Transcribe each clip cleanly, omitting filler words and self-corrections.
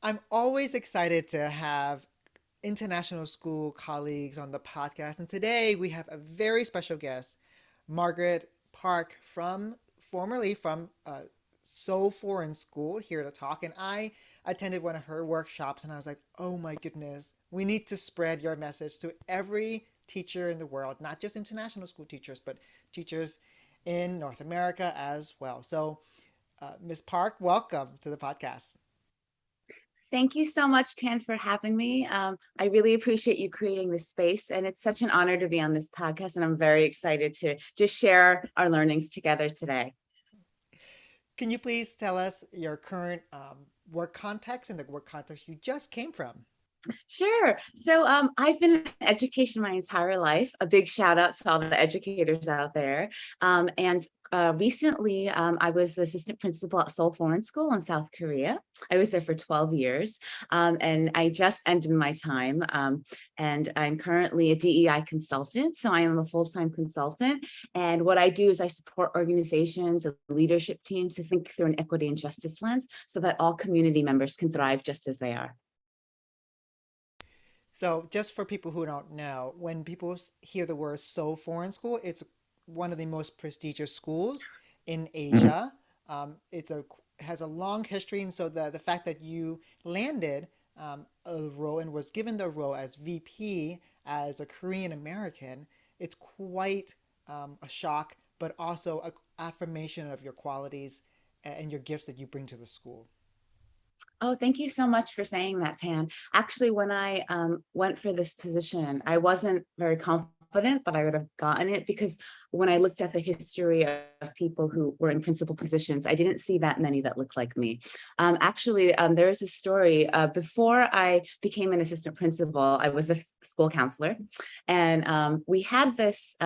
I'm always excited to have international school colleagues on the podcast. And today we have a very special guest, Margaret Park from formerly from Seoul Foreign School here to talk. And I attended one of her workshops and I was like, oh my goodness, we need to spread your message to every teacher in the world, not just international school teachers, but teachers in North America as well. So, Ms. Park, welcome to the podcast. Thank you so much, Tan, for having me. I really appreciate you creating this space, and it's such an honor to be on this podcast, and I'm very excited to just share our learnings together today. Can you please tell us your current work context and the work context you just came from? Sure. So I've been in education my entire life. A big shout out to all the educators out there. And recently, I was the assistant principal at Seoul Foreign School in South Korea. I was there for 12 years, and I just ended my time. And I'm currently a DEI consultant. So I am a full-time consultant. And what I do is I support organizations and leadership teams to think through an equity and justice lens so that all community members can thrive just as they are. So, just for people who don't know, when people hear the word Seoul Foreign School, it's one of the most prestigious schools in Asia. It's a has a long history, and so the fact that you landed a role and was given the role as VP as a Korean American, it's quite a shock, but also an affirmation of your qualities and your gifts that you bring to the school. Oh, thank you so much for saying that, Tan. Actually, when I went for this position, I wasn't very confident that I would have gotten it because when I looked at the history of people who were in principal positions, I didn't see that many that looked like me. There is a story. Before I became an assistant principal, I was a school counselor, and we had this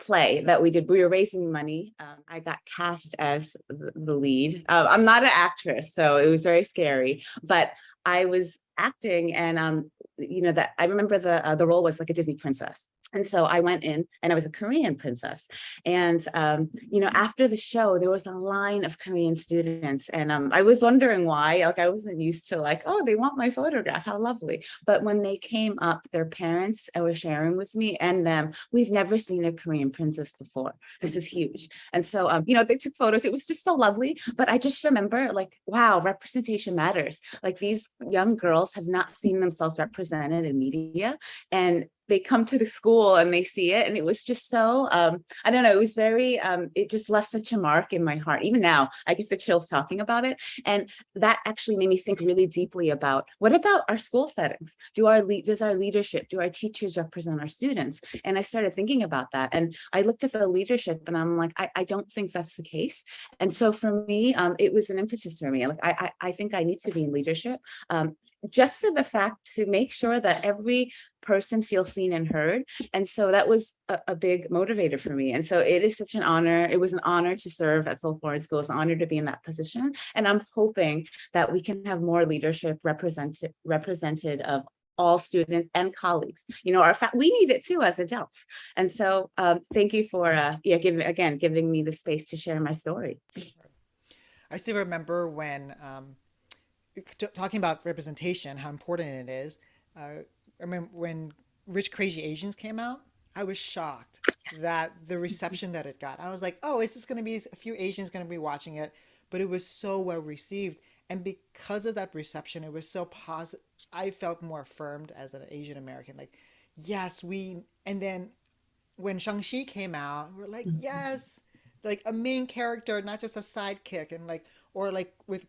play that we did. We were raising money. I got cast as the lead. I'm not an actress, so it was very scary, but I was acting, and that I remember the role was like a Disney princess. And so I went in and I was a Korean princess. And, after the show, there was a line of Korean students. And I was wondering why. Like, I wasn't used to, like, oh, they want my photograph. How lovely. But when they came up, their parents were sharing with me and them, we've never seen a Korean princess before. This is huge. And so, they took photos. It was just so lovely. But I just remember, like, wow, representation matters. Like, these young girls have not seen themselves represented in media. And they come to the school and they see it, and it was just so I don't know, it was very it just left such a mark in my heart. Even now I get the chills talking about it, and that actually made me think really deeply about what about our school settings. Does our leadership, do our teachers represent our students? And I started thinking about that, and I looked at the leadership and I'm like, I don't think that's the case. And so for me, it was an impetus for me. Like, I think I need to be in leadership, just for the fact to make sure that every person feels seen and heard. And so that was a big motivator for me. And so it is such an honor. It was an honor to serve at Seoul Foreign School. It's an honor to be in that position. And I'm hoping that we can have more leadership represented of all students and colleagues. We need it too as adults. And so thank you for giving me the space to share my story. I still remember when talking about representation, how important it is. I remember when Rich Crazy Asians came out, I was shocked Yes. that the reception that it got. I was like, oh, it's just going to be a few Asians going to be watching it, but it was so well received, and because of that reception, it was so positive. I felt more affirmed as an Asian American, like, yes, we. And then when Shang-Chi came out, we're like, yes, like a main character, not just a sidekick, and like, or like with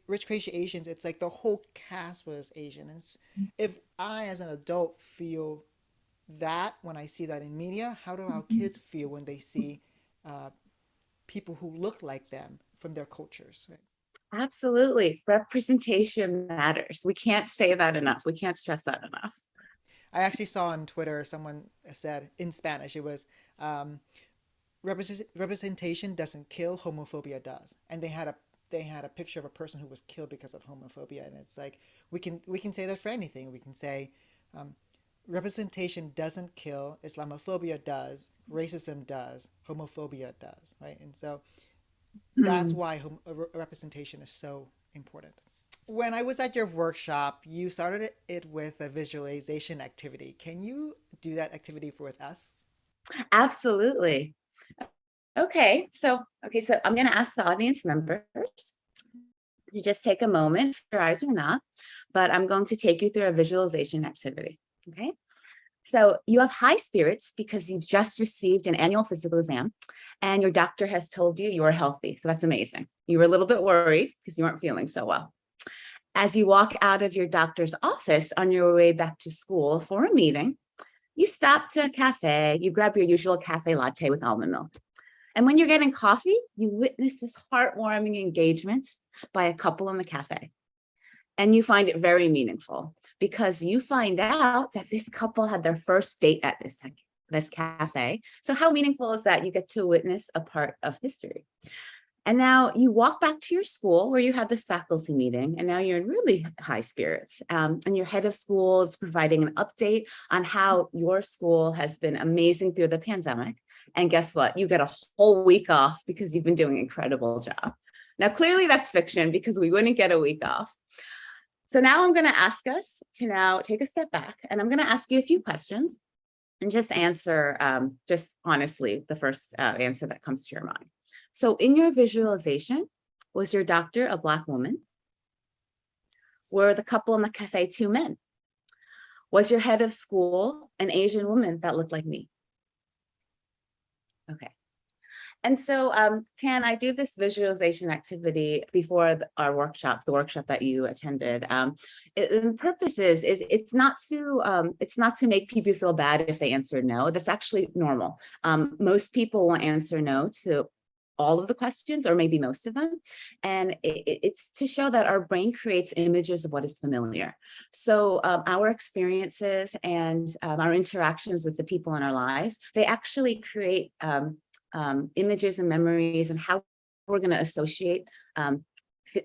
Rich Crazy Asians, it's like the whole cast was Asian. And if I, as an adult, feel that when I see that in media, how do our kids feel when they see uh, people who look like them from their cultures? Right? Absolutely. Representation matters. We can't say that enough. We can't stress that enough. I actually saw on Twitter someone said in Spanish, it was um, representation doesn't kill, homophobia does, and they had a picture of a person who was killed because of homophobia, and it's like we can say that for anything. We can say um, representation doesn't kill, Islamophobia does, racism does, homophobia does, right? And so that's Hmm. why representation is so important. When I was at your workshop, you started it with a visualization activity. Can you do that activity for with us? Absolutely. Okay, so I'm going to ask the audience members to just take a moment, if your eyes are not, but I'm going to take you through a visualization activity. Okay. So you have high spirits because you've just received an annual physical exam and your doctor has told you you are healthy. So that's amazing. You were a little bit worried because you weren't feeling so well. As you walk out of your doctor's office on your way back to school for a meeting, you stop to a cafe, you grab your usual cafe latte with almond milk. And when you're getting coffee, you witness this heartwarming engagement by a couple in the cafe. And you find it very meaningful because you find out that this couple had their first date at this cafe. So how meaningful is that? You get to witness a part of history. And now you walk back to your school where you had this faculty meeting, and now you're in really high spirits. And your head of school is providing an update on how your school has been amazing through the pandemic. And guess what? You get a whole week off because you've been doing an incredible job. Now, clearly that's fiction because we wouldn't get a week off. So now I'm going to ask us to now take a step back, and I'm going to ask you a few questions and just answer just honestly the first answer that comes to your mind. So in your visualization, was your doctor a Black woman? Were the couple in the cafe two men? Was your head of school an Asian woman that looked like me? Okay. And so, Tan, I do this visualization activity before our workshop, the workshop that you attended. And the purpose is it's not to make people feel bad if they answer no. That's actually normal. Most people will answer no to all of the questions or maybe most of them. And it's to show that our brain creates images of what is familiar. So our experiences and our interactions with the people in our lives, they actually create images and memories and how we're going to associate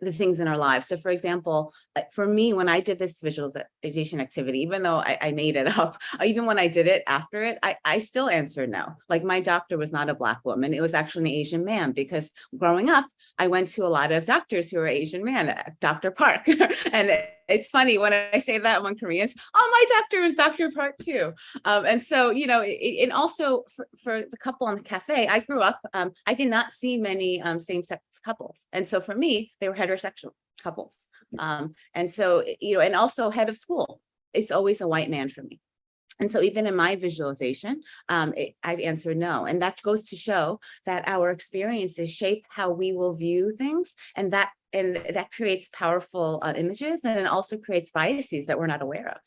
the things in our lives. So for example, for me, when I did this visualization activity, even though I made it up, even when I did it after it, I still answered no. Like my doctor was not a Black woman. It was actually an Asian man because growing up, I went to a lot of doctors who were Asian men, Dr. Park. And it's funny when I say that among Koreans, oh, my doctor is Dr. Park too. And so, and also for the couple in the cafe, I grew up, I did not see many same-sex couples. And so for me, they were heterosexual couples. And so, and also head of school, it's always a white man for me. And so even in my visualization, I've answered no. And that goes to show that our experiences shape how we will view things. And that creates powerful images, and it also creates biases that we're not aware of.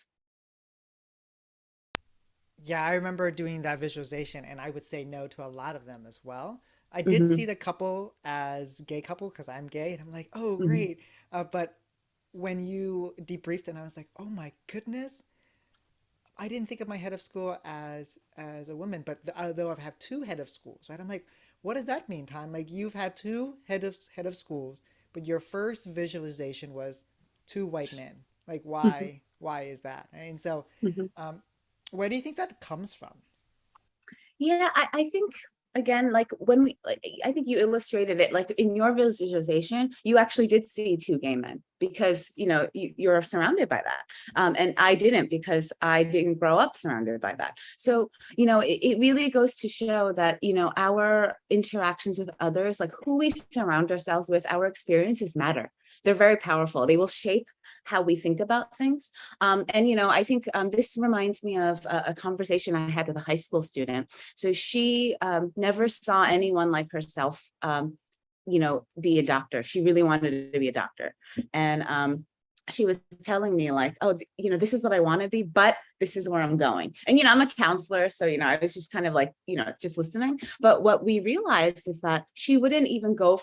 Yeah, I remember doing that visualization and I would say no to a lot of them as well. I did see Mhm, the couple as gay couple because I'm gay and I'm like, oh, mhm, great. But when you debriefed and I was like, oh my goodness, I didn't think of my head of school as a woman, but although I've had two head of schools, right? I'm like, what does that mean, Tom? Like you've had two head of schools, but your first visualization was two white men. Like mhm, why is that? And so, mhm. um, where do you think that comes from? Yeah, I think again, like I think you illustrated it like in your visualization, you actually did see two gay men because you're surrounded by that, and I didn't because I didn't grow up surrounded by that. So it really goes to show that our interactions with others, like who we surround ourselves with, our experiences matter. They're very powerful. They will shape how we think about things. And I think this reminds me of a conversation I had with a high school student. So she never saw anyone like herself, be a doctor. She really wanted to be a doctor. And she was telling me like, oh, this is what I want to be, but this is where I'm going. And, I'm a counselor. So, I was just kind of like, just listening. But what we realized is that she wouldn't even go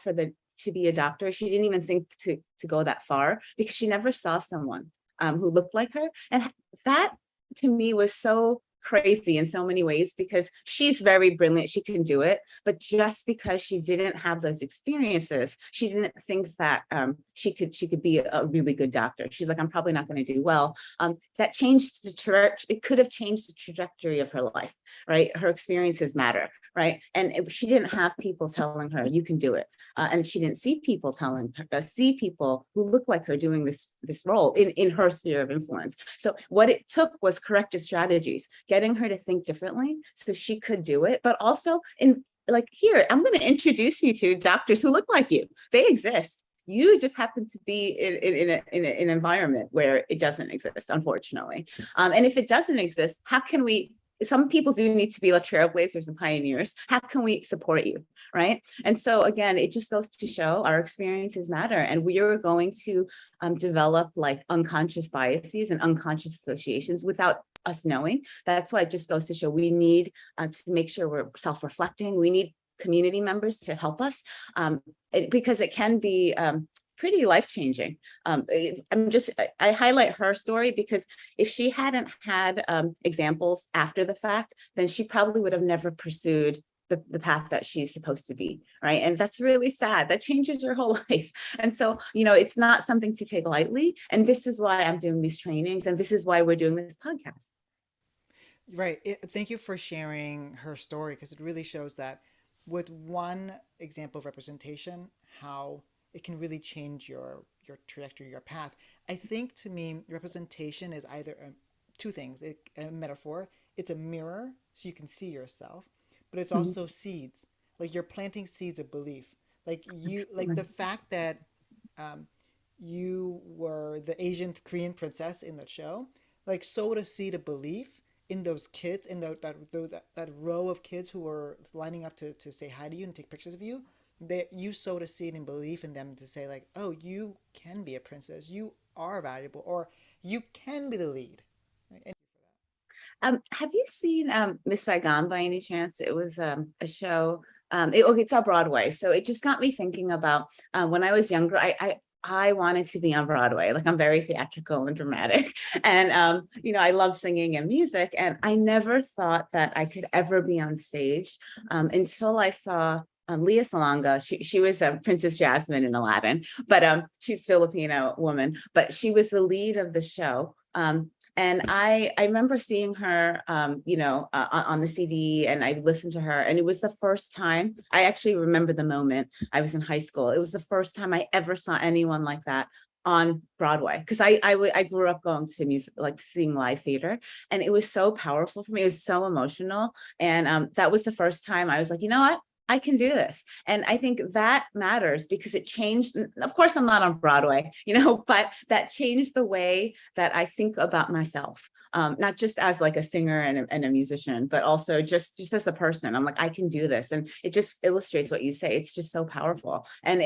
to be a doctor. She didn't even think to go that far because she never saw someone who looked like her. And that to me was so crazy in so many ways because she's very brilliant. She can do it. But just because she didn't have those experiences, she didn't think that she could be a really good doctor. She's like, I'm probably not going to do well. That changed it could have changed the trajectory of her life, right? Her experiences matter, right? And she didn't have people telling her, you can do it. And she didn't see people telling her, see people who look like her doing this role in her sphere of influence. So what it took was corrective strategies, getting her to think differently so she could do it, but also in like, here, I'm going to introduce you to doctors who look like you. They exist. You just happen to be in an environment where it doesn't exist, unfortunately. And if it doesn't exist, how can we, some people do need to be like trailblazers and pioneers. How can we support you, right? And so again, it just goes to show our experiences matter, and we are going to develop like unconscious biases and unconscious associations without us knowing. That's why it just goes to show we need to make sure we're self-reflecting. We need community members to help us, because it can be pretty life-changing. I highlight her story because if she hadn't had examples after the fact, then she probably would have never pursued the path that she's supposed to be, right? And that's really sad. That changes your whole life. And so, it's not something to take lightly. And this is why I'm doing these trainings, and this is why we're doing this podcast. Right. Thank you for sharing her story, because it really shows that with one example of representation, how it can really change your trajectory, your path. I think to me, representation is either two things. A metaphor. It's a mirror, so you can see yourself, but it's Mhm. also seeds. Like you're planting seeds of belief. Like Absolutely. the fact that um, you were the Asian Korean princess in that show, like sowed a seed of belief in those kids, in that row of kids who were lining up to say hi to you and take pictures of you. You sowed a seed in belief in them to say like, oh, you can be a princess, you are valuable, or you can be the lead. Right? And Have you seen Miss Saigon by any chance? It was a show. It's on Broadway, so it just got me thinking about when I was younger. I wanted to be on Broadway. Like, I'm very theatrical and dramatic, and I love singing and music. And I never thought that I could ever be on stage until I saw Leah Salonga. She was Princess Jasmine in Aladdin, but she's a Filipino woman, but she was the lead of the show. And I remember seeing her, on the CD, and I listened to her. And it was the first time, I actually remember the moment. I was in high school. It was the first time I ever saw anyone like that on Broadway, because I grew up going to music, like seeing live theater, and it was so powerful for me. It was so emotional, and that was the first time I was like, you know what? I can do this. And I think that matters because it changed. Of course, I'm not on Broadway, but that changed the way that I think about myself. Not just as like a singer and a musician, but also just as a person. I'm like, I can do this. And it just illustrates what you say. It's just so powerful. And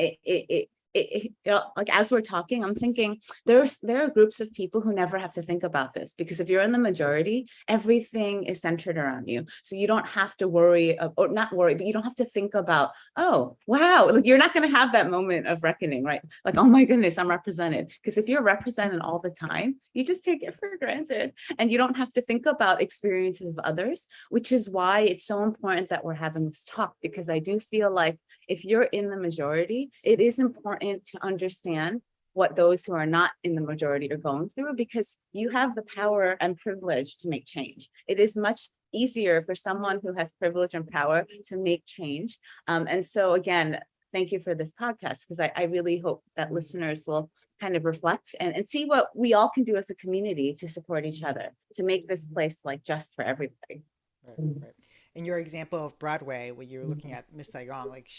like, as we're talking, I'm thinking there are groups of people who never have to think about this, because if you're in the majority, everything is centered around you. So you don't have to worry, or not worry, but you don't have to think about, oh, wow, like, you're not going to have that moment of reckoning, right? Like, oh my goodness, I'm represented. Because if you're represented all the time, you just take it for granted, and you don't have to think about experiences of others, which is why it's so important that we're having this talk, because I do feel like if you're in the majority, it is important to understand what those who are not in the majority are going through, because you have the power and privilege to make change. It is much easier for someone who has privilege and power to make change. And so again, thank you for this podcast, because I really hope that listeners will kind of reflect and see what we all can do as a community to support each other, to make this place like just for everybody. right, right. In your example of Broadway, where you were looking at Miss Saigon, like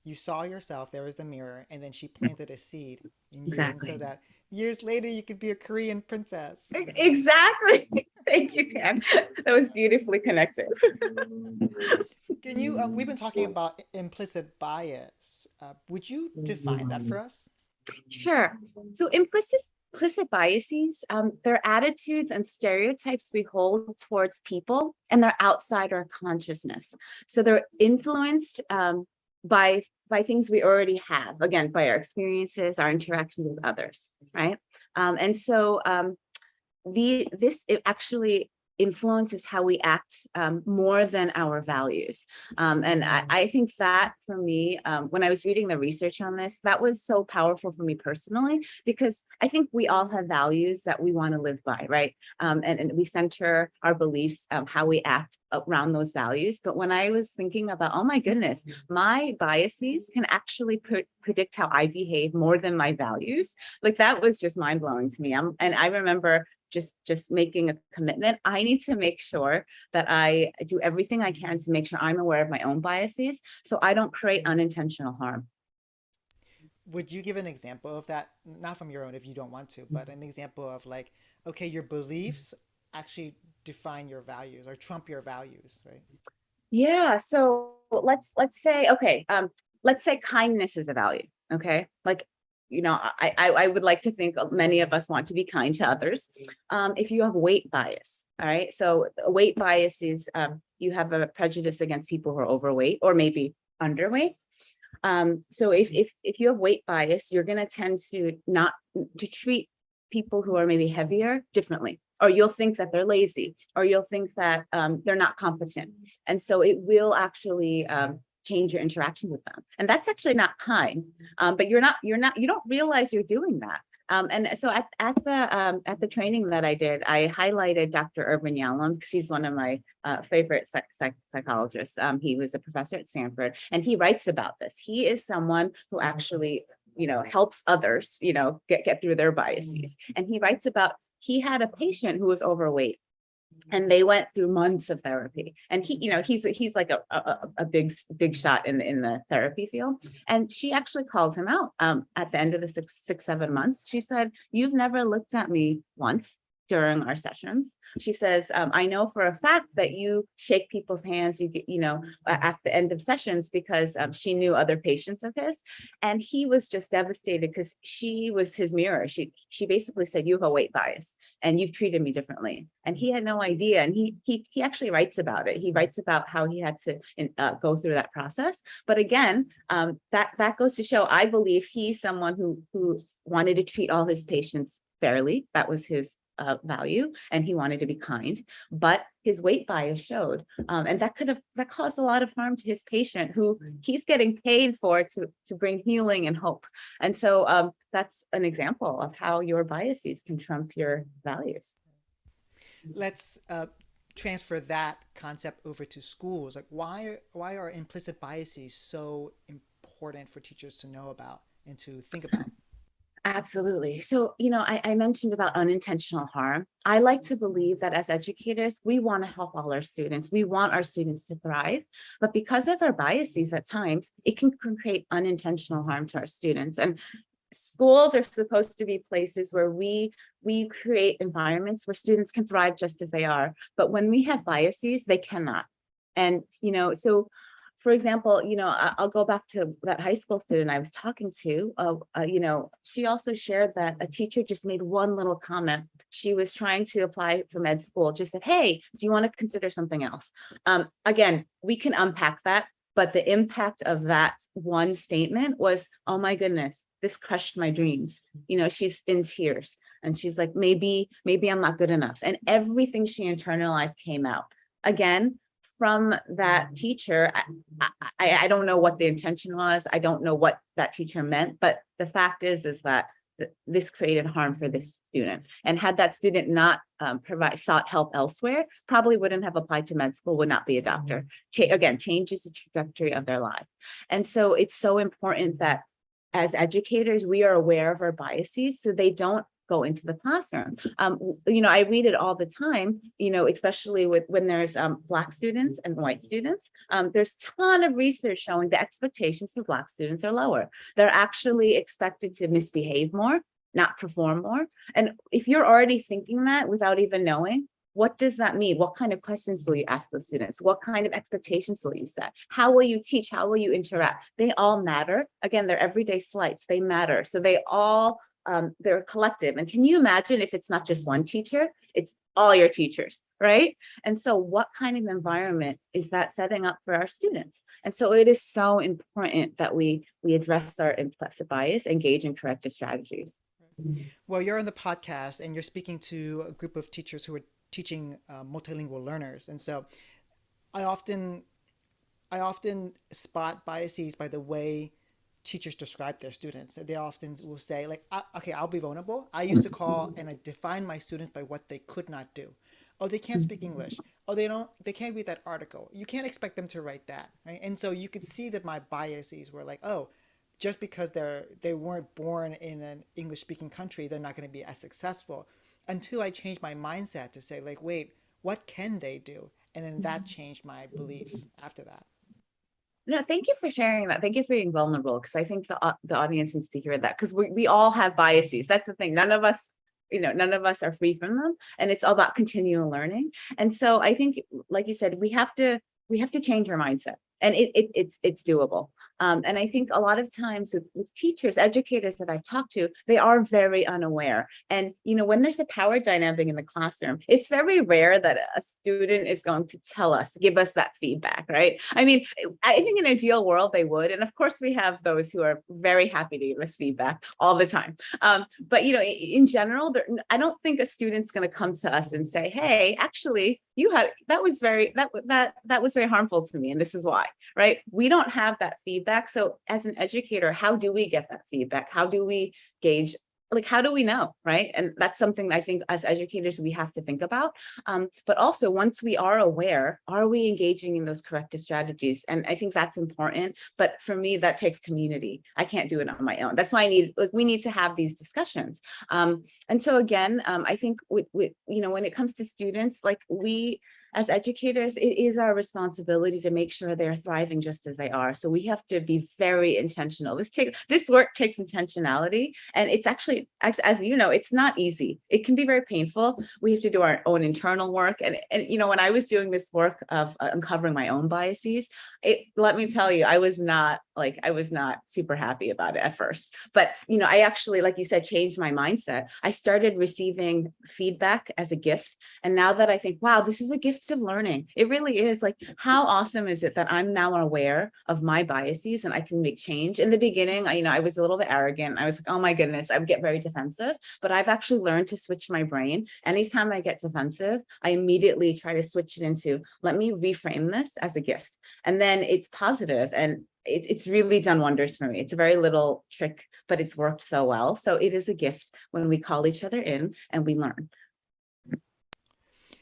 you saw yourself, there was the mirror, and then she planted a seed in you, and so Exactly. that years later you could be a Korean princess. Exactly. Thank you, Tam. That was beautifully connected. Can you? We've been talking about implicit bias. Would you define that for us? Sure. So implicit biases, they're attitudes and stereotypes we hold towards people, and they're outside our consciousness. So they're influenced by things we already have, again, by our experiences, our interactions with others, right? And so it actually influences how we act more than our values. And I think that for me, when I was reading the research on this, that was so powerful for me personally, because I think we all have values that we want to live by, right? And we center our beliefs, how we act around those values. But when I was thinking about, oh my goodness, my biases can actually predict how I behave more than my values. Like that was just mind blowing to me. And I remember just making a commitment. I need to make sure that I do everything I can to make sure I'm aware of my own biases so I don't create unintentional harm. Would you give an example of that? Not from your own if you don't want to, but an example of like, okay, your beliefs actually define your values or trump your values, right? Yeah, so let's say, okay, let's say kindness is a value. Okay, like, I would like to think many of us want to be kind to others. If you have weight bias, all right, so weight bias is you have a prejudice against people who are overweight or maybe underweight. So if you have weight bias, you're going to tend to not to treat people who are maybe heavier differently, or you'll think that they're lazy, or you'll think that they're not competent, and so it will actually change your interactions with them, and that's actually not kind. But you don't realize you're doing that. And so at the training that I did, I highlighted Dr. Urban Yalom because he's one of my favorite psychologists. He was a professor at Stanford, and he writes about this. He is someone who actually, helps others, get through their biases. And he writes about he had a patient who was overweight, and they went through months of therapy, and he's like a big shot in the therapy field. And she actually called him out at the end of the 7 months. She said, "You've never looked at me once during our sessions." She says, "I know for a fact that you shake people's hands, you get, at the end of sessions," because she knew other patients of his. And he was just devastated because she was his mirror. She basically said, "You have a weight bias and you've treated me differently." And he had no idea. And he actually writes about it. He writes about how he had to go through that process. But again, that goes to show, I believe he's someone who wanted to treat all his patients fairly. That was his value, and he wanted to be kind, but his weight bias showed, and that caused a lot of harm to his patient, who he's getting paid for to bring healing and hope. And so that's an example of how your biases can trump your values. Let's transfer that concept over to schools. Like, why are implicit biases so important for teachers to know about and to think about? Absolutely. So, I mentioned about unintentional harm. I like to believe that as educators, we want to help all our students. We want our students to thrive. But because of our biases at times, it can create unintentional harm to our students. And schools are supposed to be places where we create environments where students can thrive just as they are. But when we have biases, they cannot. And, so for example, I'll go back to that high school student I was talking to. She also shared that a teacher just made one little comment. She was trying to apply for med school, just said, "Hey, do you want to consider something else?" Again, we can unpack that, but the impact of that one statement was, oh my goodness, this crushed my dreams. She's in tears, and she's like, maybe I'm not good enough. And everything she internalized came out. Again, from that teacher, I don't know what the intention was. I don't know what that teacher meant, but the fact is that this created harm for this student. And had that student not sought help elsewhere, probably wouldn't have applied to med school, would not be a doctor. Again, changes the trajectory of their life. And so it's so important that as educators, we are aware of our biases so they don't go into the classroom. I read it all the time, especially when there's Black students and white students. There's a ton of research showing the expectations for Black students are lower. They're actually expected to misbehave more, not perform more. And if you're already thinking that without even knowing, what does that mean? What kind of questions will you ask the students? What kind of expectations will you set? How will you teach? How will you interact? They all matter. Again, they're everyday slights. They matter. So they're collective. And can you imagine if it's not just one teacher, it's all your teachers, right? And so what kind of environment is that setting up for our students? And so it is so important that we address our implicit bias, engage in corrective strategies. Well, you're on the podcast and you're speaking to a group of teachers who are teaching multilingual learners, and so I often I often spot biases by the way teachers describe their students. They often will say, like, okay, I'll be vulnerable. I used to call and I define my students by what they could not do. Oh, they can't speak English. Oh, they can't read that article. You can't expect them to write that, right? And so you could see that my biases were like, oh, just because they weren't born in an English speaking country, they're not going to be as successful. Until I changed my mindset to say, like, wait, what can they do? And then that changed my beliefs after that. No, thank you for sharing that. Thank you for being vulnerable, because I think the audience needs to hear that, because we all have biases. That's the thing. None of us, none of us are free from them, and it's all about continual learning. And so I think, like you said, we have to change our mindset, and it's doable. And I think a lot of times with teachers, educators that I've talked to, they are very unaware. And when there's a power dynamic in the classroom, it's very rare that a student is going to give us that feedback, right? I mean, I think in an ideal world they would, and of course we have those who are very happy to give us feedback all the time. But in general, I don't think a student's going to come to us and say, "Hey, actually, that was very harmful to me, and this is why." Right? We don't have that feedback. So as an educator, how do we get that feedback? How do we gauge, like, how do we know? Right? And that's something I think as educators we have to think about. But also, once we are aware, are we engaging in those corrective strategies? And I think that's important. But for me, that takes community. I can't do it on my own. That's why we need to have these discussions. And so again, I think with when it comes to students, like, we as educators, it is our responsibility to make sure they're thriving just as they are. So we have to be very intentional. This work takes intentionality, and it's actually, as you know, it's not easy. It can be very painful. We have to do our own internal work, and when I was doing this work of uncovering my own biases, let me tell you, I was not super happy about it at first. But I actually, like you said, changed my mindset. I started receiving feedback as a gift, and now that I think, wow, this is a gift of learning. It really is. Like, how awesome is it that I'm now aware of my biases and I can make change? In the beginning, I was a little bit arrogant. I was like, oh my goodness, I would get very defensive, but I've actually learned to switch my brain. Anytime I get defensive, I immediately try to switch it into, let me reframe this as a gift. And then it's positive, and it's really done wonders for me. It's a very little trick, but it's worked so well. So it is a gift when we call each other in and we learn.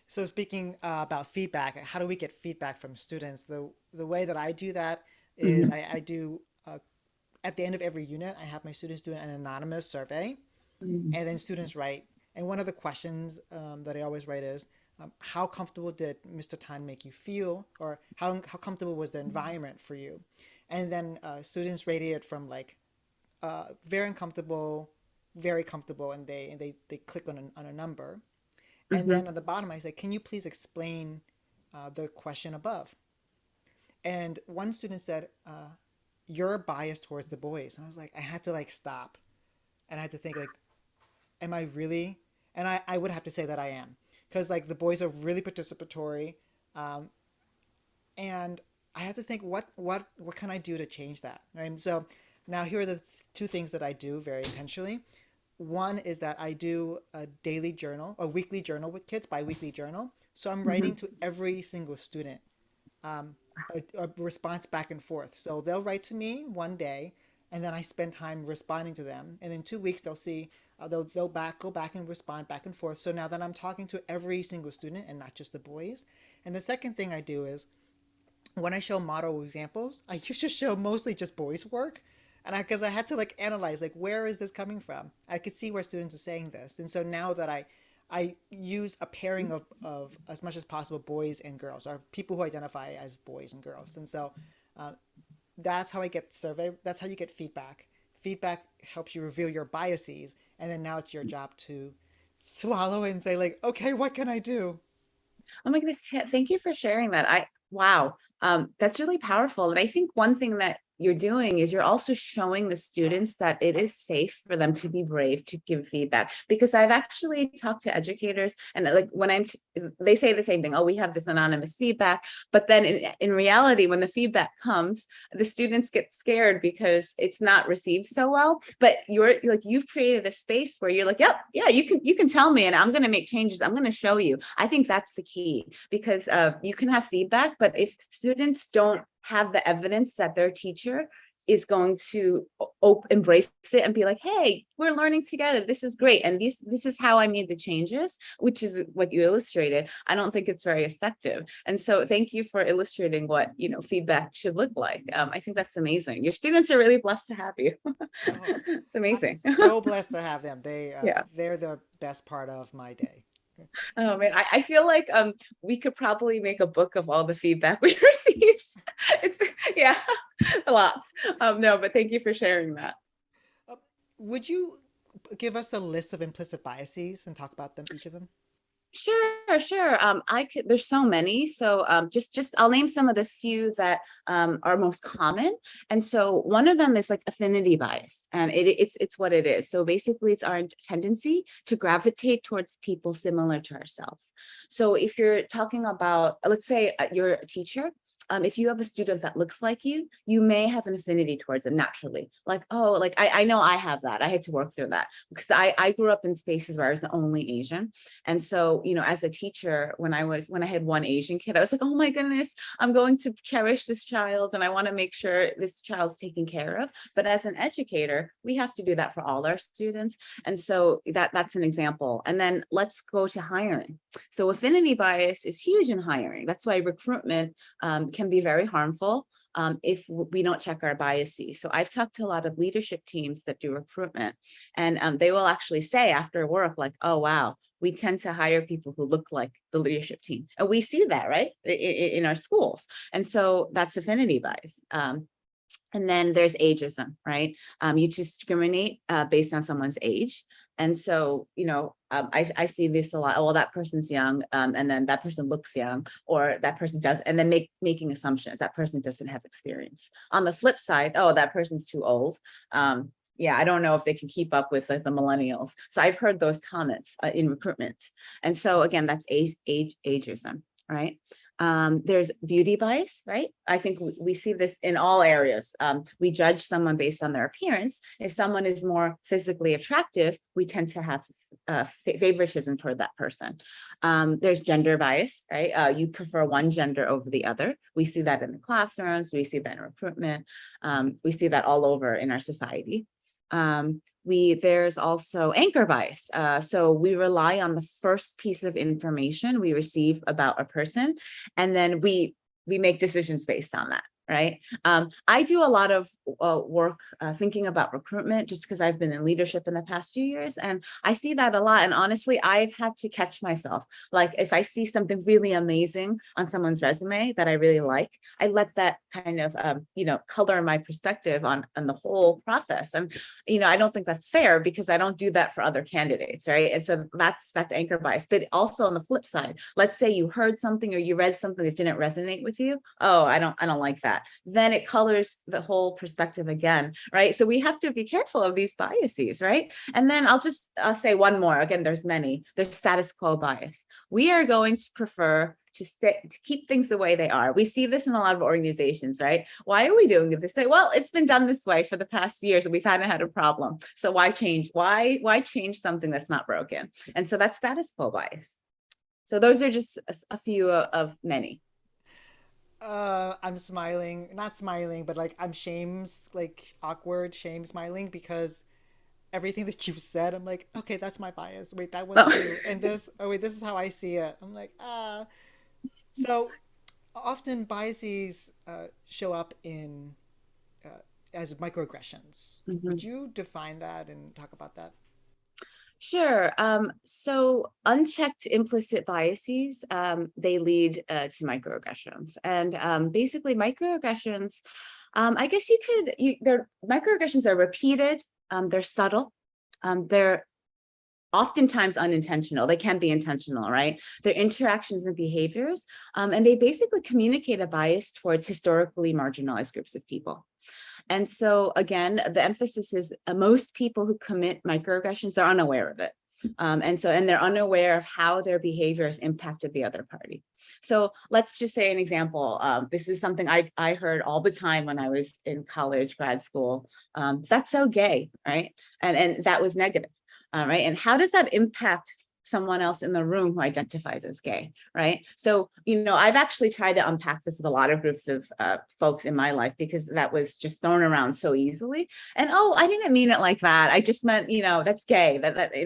So speaking about feedback, how do we get feedback from students? The way that I do that is Mhm. I do at the end of every unit, I have my students do an anonymous survey, Mhm. and then students write. And one of the questions that I always write is, how comfortable did Mr. Tan make you feel, or how comfortable was the environment for you? And then students rated it from like very uncomfortable, very comfortable, and they click on a number. And then Mhm. on the bottom, I say, can you please explain the question above? And one student said, you're biased towards the boys. And I was like, I had to like stop. And I had to think like, am I really? And I would have to say that I am. Because like the boys are really participatory. Um, and I had to think, what can I do to change that? Right? And so now here are the two things that I do very intentionally. One is that I do a daily journal, a weekly journal with kids, bi-weekly journal. So I'm writing Mhm. to every single student, um, a response back and forth. So they'll write to me one day, and then I spend time responding to them. And in 2 weeks, they'll see they'll go back and respond back and forth. So now that I'm talking to every single student and not just the boys. And the second thing I do is when I show model examples, I used to show mostly just boys' work. And because I had to like analyze like where is this coming from? I could see where students are saying this. And so now that I use a pairing of as much as possible boys and girls, or people who identify as boys and girls. And so uh, that's how I get survey. That's how you get feedback. Feedback helps you reveal your biases, and then now it's your job to swallow and say like, okay, what can I do? Oh my goodness, thank you for sharing that. Wow, that's really powerful. And I think one thing that you're doing is you're also showing the students that it is safe for them to be brave to give feedback. Because I've actually talked to educators, and like when they say the same thing, oh, we have this anonymous feedback, but then in reality, when the feedback comes, the students get scared because it's not received so well. But you've created a space where you're like, yep, yeah, you can tell me, and I'm going to make changes. I'm going to show you. I think that's the key, because you can have feedback, but if students don't have the evidence that their teacher is going to embrace it and be like, hey, we're learning together, this is great, and this is how I made the changes, which is what you illustrated, I don't think it's very effective. And so thank you for illustrating what feedback should look like. I think that's amazing. Your students are really blessed to have you. Oh, It's I'm amazing. so blessed to have them. Yeah. They're the best part of my day. Oh man, I feel like we could probably make a book of all the feedback we received. It's yeah, lots. No, but thank you for sharing that. Uh, would you give us a list of implicit biases and talk about them, each of them? Sure, sure. I could. There's so many. So just I'll name some of the few that are most common. And so one of them is like affinity bias, and it's what it is. So basically, it's our tendency to gravitate towards people similar to ourselves. So if you're talking about, let's say you're a teacher. If you have a student that looks like you may have an affinity towards them naturally. Like, oh, like I know I have that. I had to work through that because I grew up in spaces where I was the only Asian. And so, as a teacher, when I had one Asian kid, I was like, oh my goodness, I'm going to cherish this child and I want to make sure this child's taken care of. But as an educator, we have to do that for all our students. And so that's an example. And then let's go to hiring. So affinity bias is huge in hiring. That's why recruitment can be very harmful if we don't check our biases. So I've talked to a lot of leadership teams that do recruitment, and they will actually say after work, like, oh, wow, we tend to hire people who look like the leadership team. And we see that, right, in our schools. And so that's affinity bias. And then there's ageism, right? You discriminate based on someone's age. And so, I see this a lot. Oh, well, that person's young, and then that person looks young, or that person does, and then making assumptions. That person doesn't have experience. On the flip side, oh, that person's too old. Yeah, I don't know if they can keep up with like the millennials. So I've heard those comments in recruitment. And so again, that's ageism, right? There's beauty bias, right? I think we see this in all areas. We judge someone based on their appearance. If someone is more physically attractive, we tend to have favoritism toward that person. There's gender bias, right? You prefer one gender over the other. We see that in the classrooms. We see that in recruitment. We see that all over in our society. There's also anchor bias. So we rely on the first piece of information we receive about a person, and then we make decisions based on that. Right. I do a lot of work thinking about recruitment just because I've been in leadership in the past few years, and I see that a lot. And honestly, I've had to catch myself. Like if I see something really amazing on someone's resume that I really like, I let that kind of, color my perspective on the whole process. And, I don't think that's fair because I don't do that for other candidates. Right. And so that's anchor bias. But also on the flip side, let's say you heard something or you read something that didn't resonate with you. Oh, I don't like that. Then it colors the whole perspective again, right? So we have to be careful of these biases, right? And then I'll say one more. Again, there's many. There's status quo bias. We are going to prefer to keep things the way they are. We see this in a lot of organizations, right? Why are we doing it this way? Well, it's been done this way for the past years and we've had a problem. So why change? Why change something that's not broken? And so that's status quo bias. So those are just a few of many. I'm smiling, not smiling, but like I'm like awkward shame smiling because everything that you've said, I'm like, okay, that's my bias. Wait, that one Oh. too. And this, oh wait, this is how I see it. I'm like, ah. So often biases show up in as microaggressions. Would Mhm. you define that and talk about that? Sure. So unchecked implicit biases, they lead to microaggressions. And basically microaggressions, I guess their microaggressions are repeated, they're subtle, they're oftentimes unintentional. They can be intentional, right? They're interactions and behaviors, and they basically communicate a bias towards historically marginalized groups of people. And so again, the emphasis is most people who commit microaggressions, they're unaware of it. And they're unaware of how their behavior has impacted the other party. So let's just say an example. This is something I heard all the time when I was in college, grad school. That's so gay, right? And that was negative, right? And how does that impact someone else in the room who identifies as gay, right? So, I've actually tried to unpack this with a lot of groups of folks in my life, because that was just thrown around so easily. And, oh, I didn't mean it like that. I just meant, that's gay.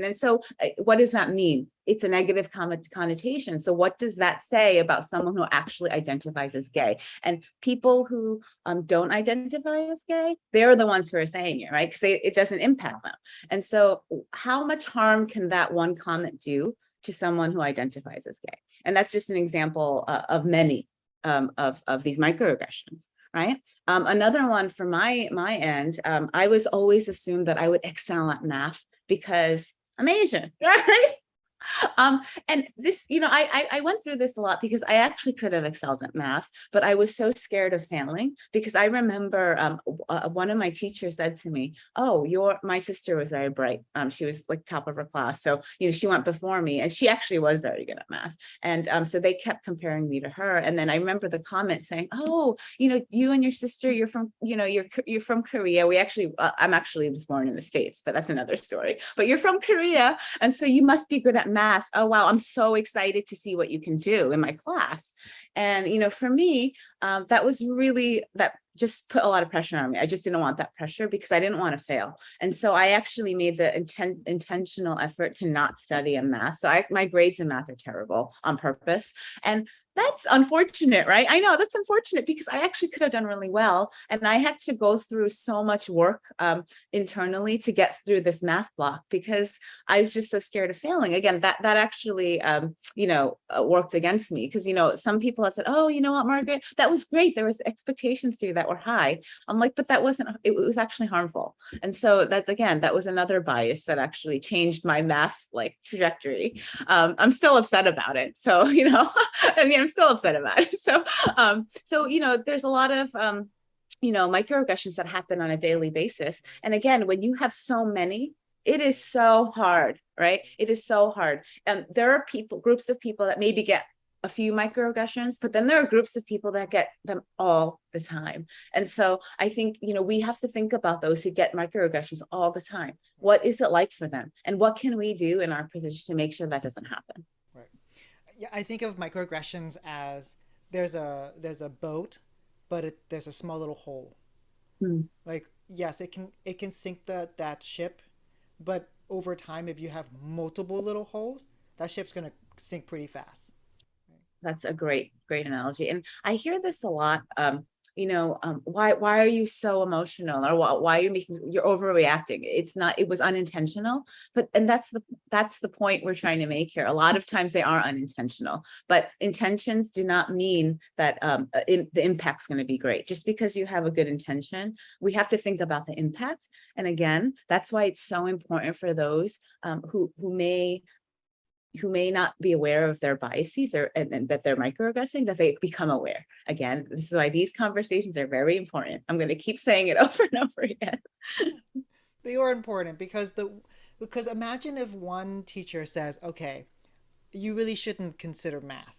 And so what does that mean? It's a negative connotation. So what does that say about someone who actually identifies as gay? And people who don't identify as gay, they're the ones who are saying it, right? Because it doesn't impact them. And so how much harm can that one comment do to someone who identifies as gay? And that's just an example of many of these microaggressions, right? Another one from my end, I was always assumed that I would excel at math because I'm Asian, right? And this, I went through this a lot because I actually could have excelled at math, but I was so scared of failing, because I remember one of my teachers said to me, "Oh, my sister was very bright. She was like top of her class. So, she went before me, and she actually was very good at math." And so they kept comparing me to her. And then I remember the comment saying, "Oh, you and your sister, you're from, you're from Korea. I'm actually was born in the States, but that's another story. But you're from Korea, and so you must be good at math. Oh, wow, I'm so excited to see what you can do in my class." And, for me, that just put a lot of pressure on me. I just didn't want that pressure because I didn't want to fail. And so I actually made the intentional effort to not study in math. So my grades in math are terrible on purpose. And that's unfortunate, right? I know that's unfortunate because I actually could have done really well. And I had to go through so much work internally to get through this math block because I was just so scared of failing. Again, that actually, worked against me because, some people have said, "Oh, you know what, Margaret, that was great. There was expectations for you that were high." I'm like, but it was actually harmful. And so that was another bias that actually changed my math trajectory. I'm still upset about it. So, I mean, I'm still upset about it. So, there's a lot of, microaggressions that happen on a daily basis. And again, when you have so many, it is so hard, right? It is so hard. And there are groups of people that maybe get a few microaggressions, but then there are groups of people that get them all the time. And so I think, we have to think about those who get microaggressions all the time. What is it like for them? And what can we do in our position to make sure that doesn't happen? Right. Yeah, I think of microaggressions as there's a boat, but there's a small little hole. Hmm. Like, yes, it can sink that ship, but over time, if you have multiple little holes, that ship's gonna sink pretty fast. That's a great analogy. And I hear this a lot. Why are you so emotional, or why are you're overreacting? It was unintentional, and that's the point we're trying to make here. A lot of times they are unintentional, but intentions do not mean that the impact's going to be great. Just because you have a good intention, we have to think about the impact. And again, that's why it's so important for those who may not be aware of their biases and that they're microaggressing, that they become aware. Again, this is why these conversations are very important. I'm going to keep saying it over and over again. They are important because imagine if one teacher says, "Okay, you really shouldn't consider math."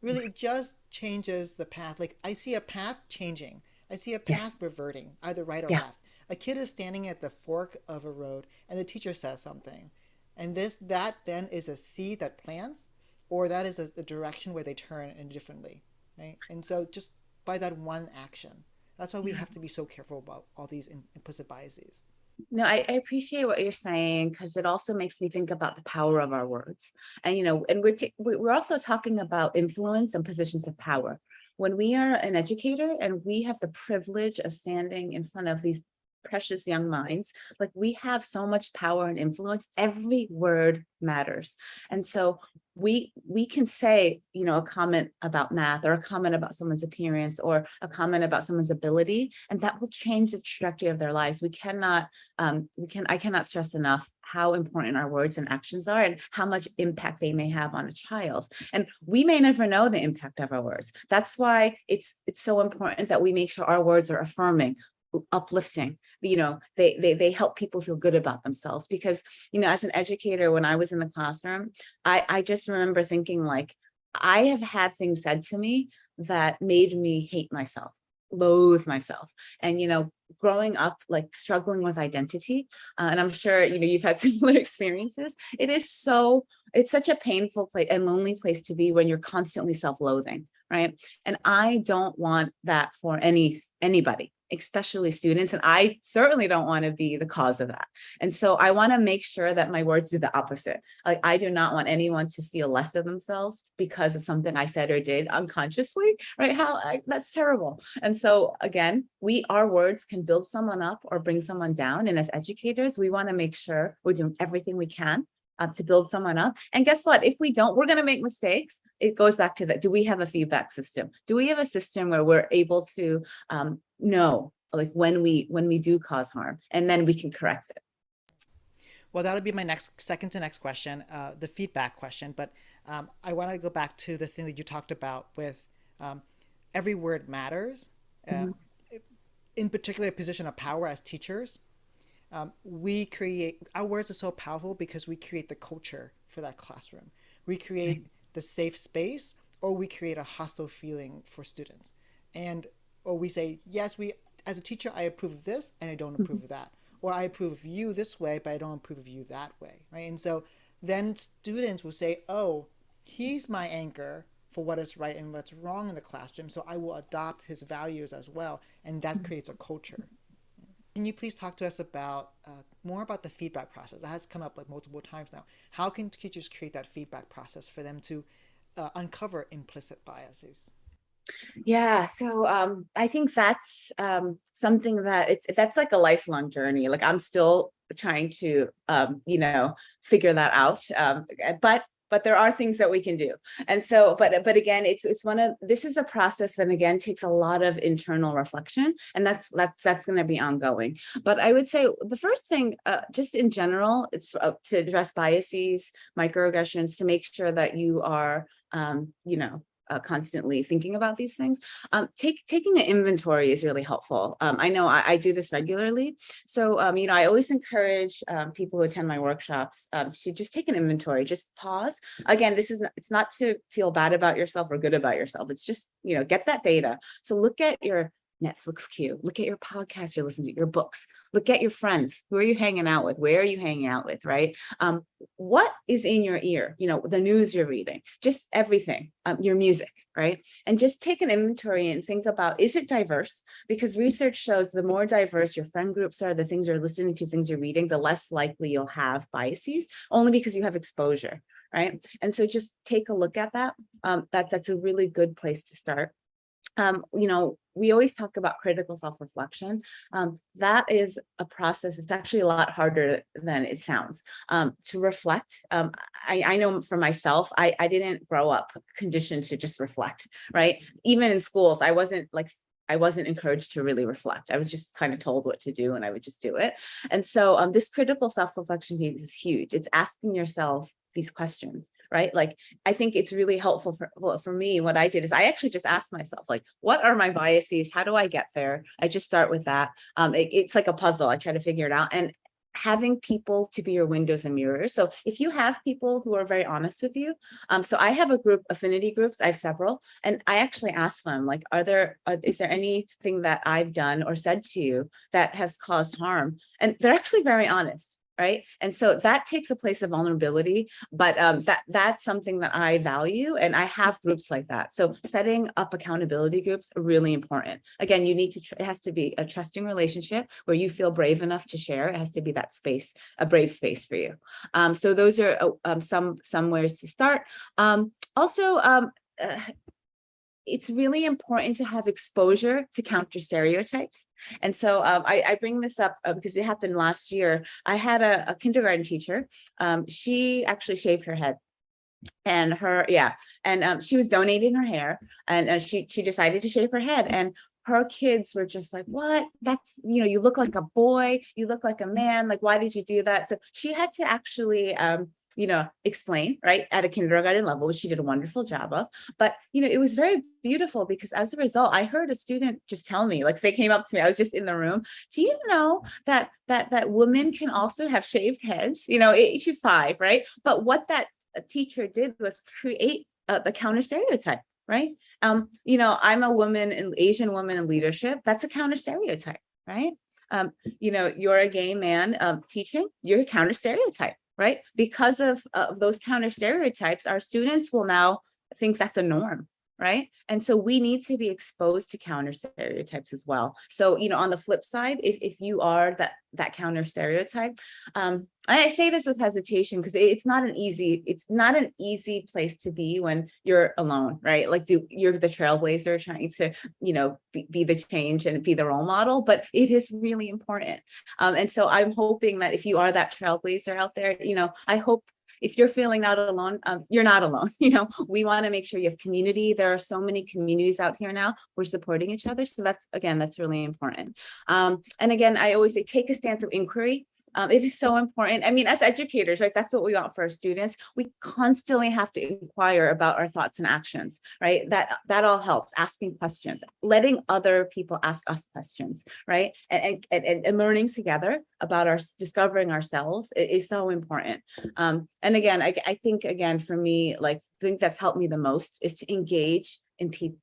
Really, it just changes the path. Like, I see a path changing. I see a path Yes. reverting, either right or Yeah. left. A kid is standing at the fork of a road and the teacher says something. And that then is a seed that plants, or that is the direction where they turn indifferently, right? And so just by that one action, that's why we Yeah. have to be so careful about all these implicit biases. No, I appreciate what you're saying because it also makes me think about the power of our words. And and we're also talking about influence and positions of power. When we are an educator and we have the privilege of standing in front of these precious young minds, like we have so much power and influence, every word matters. And so we can say, a comment about math, or a comment about someone's appearance, or a comment about someone's ability, and that will change the trajectory of their lives. I cannot stress enough how important our words and actions are, and how much impact they may have on a child. And we may never know the impact of our words. That's why it's so important that we make sure our words are affirming, uplifting. They help people feel good about themselves, because as an educator, when I was in the classroom, I just remember thinking, like, I have had things said to me that made me hate myself, loathe myself. And growing up, like, struggling with identity, and I'm sure you've had similar experiences. It's such a painful place and lonely place to be when you're constantly self-loathing, right? And I don't want that for anybody, especially students. And I certainly don't want to be the cause of that. And so I want to make sure that my words do the opposite. Like, I do not want anyone to feel less of themselves because of something I said or did unconsciously, right? That's terrible. And so again, our words can build someone up or bring someone down. And as educators, we want to make sure we're doing everything we can to build someone up. And guess what? If we don't, we're going to make mistakes. It goes back to that. Do we have a feedback system? Do we have a system where we're able to know, like, when we do cause harm, and then we can correct it? Well, that'll be my second to next question, the feedback question. But I want to go back to the thing that you talked about with um, every word matters. Uh, Mhm. in particular, a position of power as teachers, we create our words are so powerful because we create the culture for that classroom. We Right. create the safe space, or we create a hostile feeling for students. And or we say, yes, we as a teacher, I approve of this and I don't approve Mhm. of that. Or I approve of you this way, but I don't approve of you that way. Right. And so then students will say, oh, he's my anchor for what is right and what's wrong in the classroom. So I will adopt his values as well. And that creates a culture. Can you please talk to us about more about the feedback process? That has come up like multiple times now. How can teachers create that feedback process for them to uncover implicit biases? Yeah, so I think that's something that that's like a lifelong journey. Like, I'm still trying to figure that out. But there are things that we can do. And so, but again, it's this is a process that again takes a lot of internal reflection, and that's going to be ongoing. But I would say the first thing, just in general, it's to address biases, microaggressions, to make sure that you are constantly thinking about these things. Taking an inventory is really helpful. I know I do this regularly. So, I always encourage people who attend my workshops to just take an inventory, just pause. Again, it's not to feel bad about yourself or good about yourself. It's just, get that data. So look at your Netflix queue, look at your podcast you're listening to, your books, look at your friends. Who are you hanging out with? Where are you hanging out with, right? What is in your ear? The news you're reading, just everything, your music, right? And just take an inventory and think about, is it diverse? Because research shows the more diverse your friend groups are, the things you're listening to, things you're reading, the less likely you'll have biases, only because you have exposure, right? And so just take a look at that. That's a really good place to start. We always talk about critical self-reflection. That is a process. It's actually a lot harder than it sounds. To reflect, I know for myself, I didn't grow up conditioned to just reflect, right? Even in schools, I wasn't encouraged to really reflect. I was just kind of told what to do and I would just do it. And so this critical self-reflection piece is huge. It's asking yourselves these questions, right? Like, I think it's really helpful for me. What I did is I actually just asked myself, like, what are my biases? How do I get there? I just start with that. It's like a puzzle. I try to figure it out. And having people to be your windows and mirrors. So if you have people who are very honest with you, so I have a group, affinity groups, I have several, and I actually ask them, like, is there anything that I've done or said to you that has caused harm? And they're actually very honest. Right. And so that takes a place of vulnerability, but that's something that I value. And I have groups like that. So setting up accountability groups are really important. Again, it has to be a trusting relationship where you feel brave enough to share. It has to be that space, a brave space for you. So those are some ways to start. Also, it's really important to have exposure to counter stereotypes. And so I bring this up because it happened last year. I had a kindergarten teacher. She actually shaved her head. And she was donating her hair, and she decided to shave her head. And her kids were just like, what? You look like a boy, you look like a man. Like, why did you do that? So she had to actually explain, right, at a kindergarten level, which she did a wonderful job of. But, it was very beautiful because as a result, I heard a student just tell me, like they came up to me, I was just in the room. Do you know that women can also have shaved heads? She's 5, right? But what that teacher did was create the counter stereotype, right? I'm a woman, an Asian woman in leadership. That's a counter stereotype, right? You're a gay man teaching, you're a counter stereotype, right? Because of those counter stereotypes, our students will now think that's a norm, right? And so we need to be exposed to counter stereotypes as well. So, on the flip side, if you are that counter stereotype, I say this with hesitation because it's not an easy place to be when you're alone, right? Like you're the trailblazer trying to, be the change and be the role model, but it is really important. And so I'm hoping that if you are that trailblazer out there, I hope if you're feeling not alone, you're not alone. We want to make sure you have community. There are so many communities out here now. We're supporting each other. So that's really important. And again, I always say, take a stance of inquiry. It is so important. I mean, as educators, right, that's what we want for our students. We constantly have to inquire about our thoughts and actions, right? That all helps. Asking questions, letting other people ask us questions, right? And learning together about discovering ourselves is so important. And again, I think, again, for me, like, the thing that's helped me the most is to engage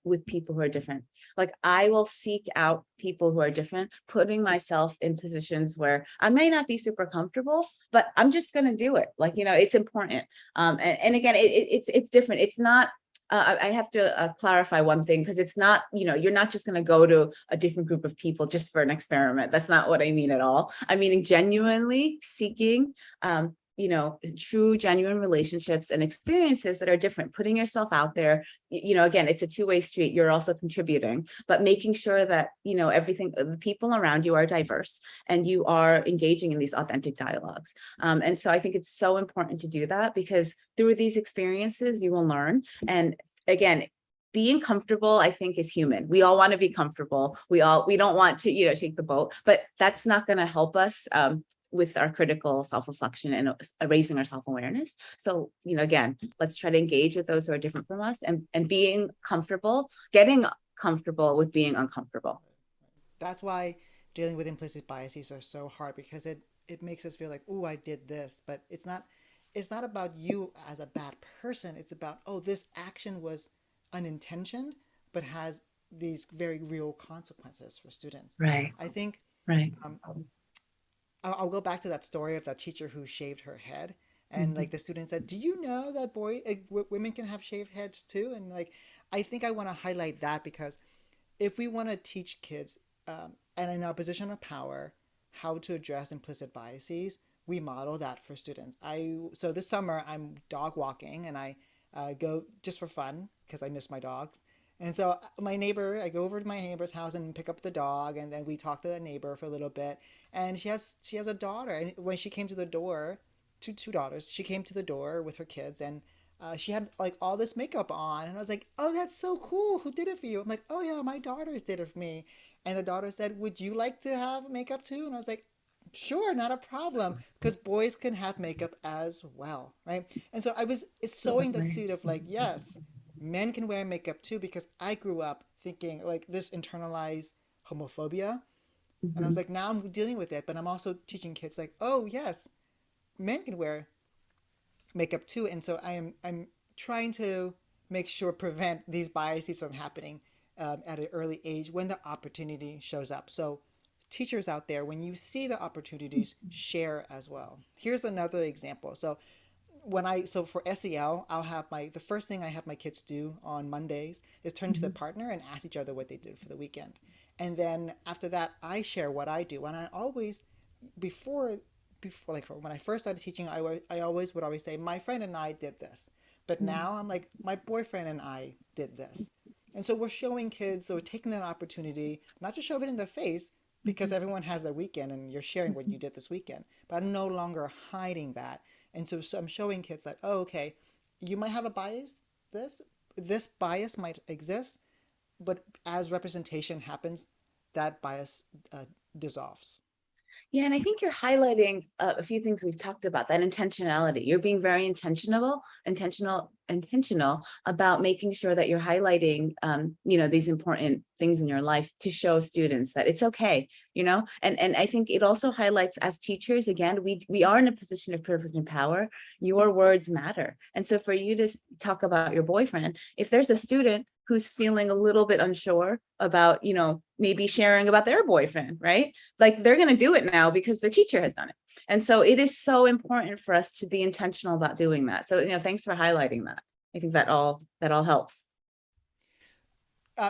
with people who are different. Like, I will seek out people who are different, putting myself in positions where I may not be super comfortable, but I'm just going to do it. Like, it's important. And again, it's different. It's not, I have to clarify one thing, because it's not, you're not just going to go to a different group of people just for an experiment. That's not what I mean at all. I mean, genuinely seeking, true, genuine relationships and experiences that are different, putting yourself out there. Again, it's a two-way street. You're also contributing, but making sure that, everything, the people around you are diverse and you are engaging in these authentic dialogues. And so I think it's so important to do that, because through these experiences, you will learn. And again, being comfortable, I think, is human. We all want to be comfortable. We don't want to, shake the boat, but that's not going to help us with our critical self-reflection and raising our self-awareness. So, again, let's try to engage with those who are different from us, and being comfortable, getting comfortable with being uncomfortable. That's why dealing with implicit biases are so hard, because it makes us feel like, oh, I did this, but it's not about you as a bad person. It's about, oh, this action was unintentioned but has these very real consequences for students. Right, I think right. um, I'll go back to that story of that teacher who shaved her head, and Mhm. like the student said, "Do you know that women can have shaved heads too?" And like, I think I want to highlight that, because if we want to teach kids, and in a position of power, how to address implicit biases, we model that for students. So this summer I'm dog walking, and I go just for fun because I miss my dogs. And so I go over to my neighbor's house and pick up the dog, and then we talk to the neighbor for a little bit. And she has a daughter, and when she came to the door, two daughters, she came to the door with her kids, and she had like all this makeup on, and I was like, "Oh, that's so cool! Who did it for you?" I'm like, "Oh yeah, my daughters did it for me." And the daughter said, "Would you like to have makeup too?" And I was like, "Sure, not a problem, because boys can have makeup as well, right?" And so it's sowing the Absolutely. seed of like, yes, men can wear makeup too, because I grew up thinking like this internalized homophobia, and I was Mhm. like, now I'm dealing with it, but I'm also teaching kids like, oh yes, men can wear makeup too. And so I'm trying to make sure prevent these biases from happening at an early age when the opportunity shows up. So teachers out there, when you see the opportunities, share as well. Here's another example. So for SEL, I'll have the first thing I have my kids do on Mondays is turn to the Mhm. partner and ask each other what they did for the weekend. And then after that, I share what I do. And I always, before like when I first started teaching, I always would always say my friend and I did this, but now I'm like my boyfriend and I did this, and so we're showing kids, so we're taking that opportunity not to shove it in their face, because Mhm. everyone has a weekend and you're sharing what you did this weekend, but I'm no longer hiding that. And so I'm showing kids that, oh, okay, you might have a bias, this this bias might exist, but as representation happens, that bias dissolves. Yeah, and I think you're highlighting a few things we've talked about, that intentionality. You're being very intentional about making sure that you're highlighting, these important things in your life to show students that it's okay, and I think it also highlights as teachers, again, we are in a position of privilege and power. Your words matter. And so for you to talk about your boyfriend, if there's a student who's feeling a little bit unsure about, maybe sharing about their boyfriend, right? Like they're going to do it now because their teacher has done it. And so it is so important for us to be intentional about doing that. So, thanks for highlighting that. I think that all helps.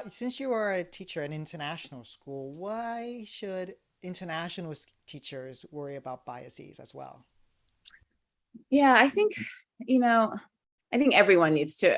Since you are a teacher in international school, why should international teachers worry about biases as well? Yeah, you know, I think everyone needs to,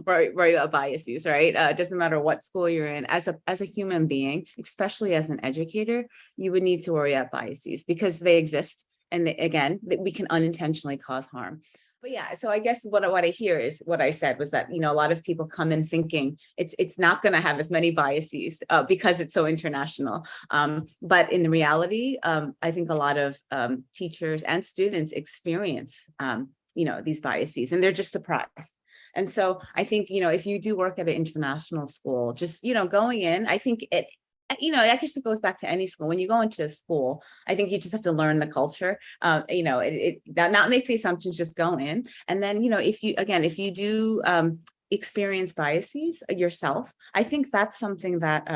worry about biases, right? It doesn't matter what school you're in. As a human being, especially as an educator, you would need to worry about biases because they exist, and again, we can unintentionally cause harm. But yeah, so I guess what I hear is what I said was that a lot of people come in thinking it's not going to have as many biases because it's so international. But in the reality, I think a lot of teachers and students experience these biases, and they're just surprised. And so I think, if you do work at an international school, just, going in, I think I guess it goes back to any school. When you go into a school, I think you just have to learn the culture, not make the assumptions, just go in. And then, if you do experience biases yourself, I think that's something that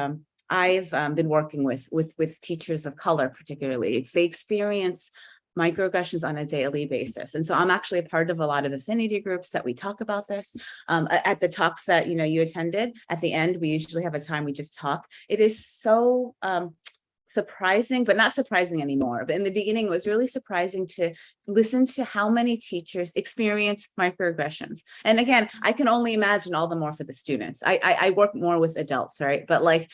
I've been working with teachers of color, particularly. If they experience microaggressions on a daily basis. And so I'm actually a part of a lot of affinity groups that we talk about this. At the talks that you attended, at the end, we usually have a time we just talk. It is so surprising, but not surprising anymore. But in the beginning, it was really surprising to listen to how many teachers experience microaggressions. And again, I can only imagine all the more for the students. I work more with adults, right? But like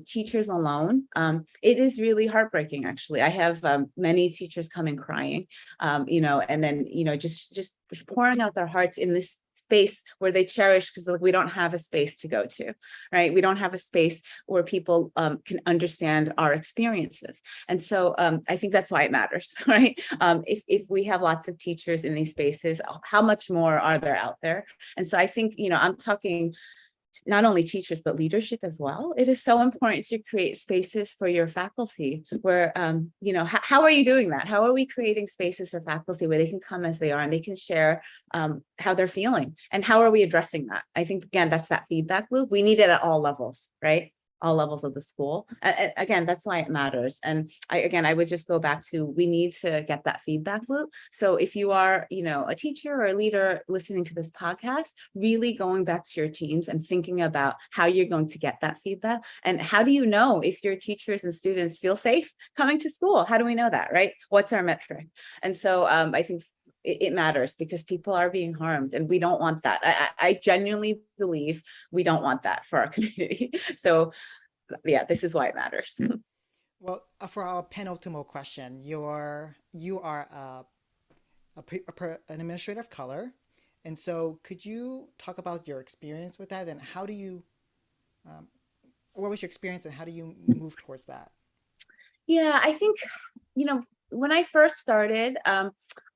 teachers alone, it is really heartbreaking. Actually, I have many teachers coming crying, and then just pouring out their hearts in this space where they cherish, because like we don't have a space to go to, right? We don't have a space where people can understand our experiences. And so I think that's why it matters, right? If we have lots of teachers in these spaces, how much more are there out there? And so I think, I'm talking not only teachers, but leadership as well. It is so important to create spaces for your faculty where, how are you doing that? How are we creating spaces for faculty where they can come as they are and they can share how they're feeling? And how are we addressing that? I think, again, that's that feedback loop. We need it at all levels, right? All levels of the school. Again, that's why it matters. And I would just go back to, we need to get that feedback loop. So if you are, a teacher or a leader listening to this podcast, really going back to your teams and thinking about how you're going to get that feedback. And how do you know if your teachers and students feel safe coming to school? How do we know that, right? What's our metric? And so I think it matters because people are being harmed and we don't want that. I genuinely believe we don't want that for our community. So yeah, this is why it matters. Well, for our penultimate question, you are an administrator of color, and so could you talk about your experience with that, and how do you, um, what was your experience, and how do you move towards that? Yeah, I think, when I first started,